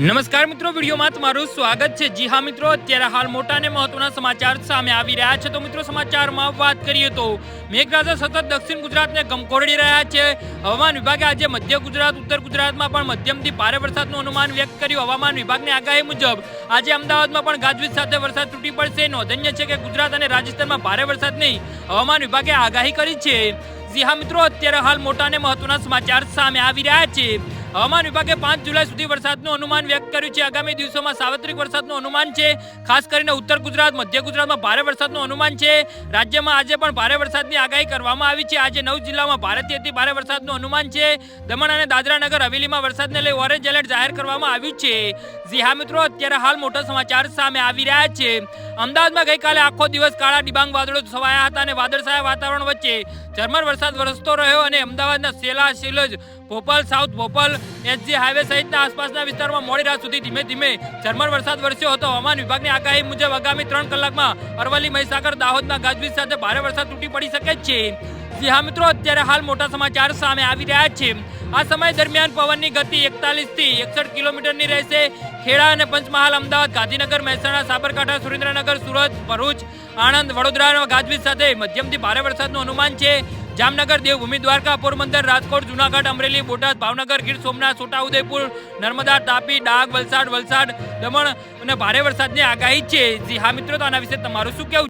નમસ્કાર મિત્રો, વિડીયોમાં તમારું સ્વાગત છે। જી હા મિત્રો, અત્યારે હાલ મોટા અને મહત્વના સમાચાર સામે આવી રહ્યા છે। તો મિત્રો, સમાચારમાં વાત કરીએ તો મેઘરાજા સતત દક્ષિણ ગુજરાતને ગમખોરડી રહ્યા છે। હવામાન વિભાગે આજે મધ્ય ગુજરાત, ઉત્તર ગુજરાતમાં પણ મધ્યમથી ભારે વરસાદનું અનુમાન વ્યક્ત કર્યું। હવામાન વિભાગની આગાહી મુજબ આજે અમદાવાદમાં પણ ગાજવીજ સાથે વરસાદ તૂટી પડશે। નોંધનીય છે કે ગુજરાત અને રાજસ્થાનમાં ભારે વરસાદની હવામાન વિભાગે આગાહી કરી છે। જી હા મિત્રો, અત્યારે હાલ મોટા અને મહત્વના સમાચાર સામે આવી રહ્યા છે। હવામાન વિભાગે 5 જુલાઈ સુધી વરસાદનું અનુમાન વ્યક્ત કર્યું છે। આગામી દિવસોમાં સાર્વત્રિક વરસાદનું અનુમાન છે। ખાસ કરીને ઉત્તર ગુજરાત, મધ્ય ગુજરાતમાં ભારે વરસાદનું અનુમાન છે। રાજ્યમાં આજે પણ ભારે વરસાદની આગાહી કરવામાં આવી છે। આજે 9 જિલ્લામાં ભારેથી અતિ ભારે વરસાદનું અનુમાન છે। દમણ અને દાદરા નગર હવેલીમાં વરસાદને લઈ ઓરેન્જ એલર્ટ જાહેર કરવામાં આવ્યું છે। જી હા મિત્રો, અત્યારે હાલ મોટા સમાચાર સામે આવી રહ્યા છે। અમદાવાદમાં ગઈકાલે આખો દિવસ કાળા ડિબાંગ વાદળો છવાયા હતા અને વાદળછાયા વાતાવરણ વચ્ચે ઝરમર વરસાદ વરસતો રહ્યો અને અમદાવાદના Shela, Shilaj, Bopal, south Bopal, SG highway સહિતના આસપાસના વિસ્તારમાં મોડી રાત સુધી ધીમે ધીમે ઝરમર વરસાદ વરસ્યો હતો। હવામાન વિભાગની આગાહી મુજબ આગામી 3 કલાકમાં અરવલ્લી, મહીસાગર, દાહોદમાં ગાજવીજ સાથે ભારે વરસાદ તૂટી પડી શકે છે। જી હા મિત્રો, અત્યારે હાલ મોટા સમાચાર સામે આવી રહ્યા છે। આ સમય દરમિયાન પવનની ગતિ 41 થી 61 કિલોમીટરની રહેશે। ખેડા અને પંચમહાલ, અમદાવાદ, ગાંધીનગર, મહેસાણા, સાબરકાંઠા, સુરેન્દ્રનગર, સુરત, ભરૂચ, આણંદ, વડોદરા ગાજવીજ સાથે મધ્યમથી ભારે વરસાદનું અનુમાન છે। જામનગર, દેવભૂમિ, દ્વારકા, પોરબંદર, રાજકોટ, જૂનાગઢ, અમરેલી, બોટાદ, ભાવનગર, ગીર સોમનાથ, છોટાઉદેપુર, નર્મદા, તાપી, ડાંગ, વલસાડ, દમણ અને ભારે વરસાદની આગાહી છે। જી હા મિત્રો, તો આના વિશે તમારું શું કહેવું?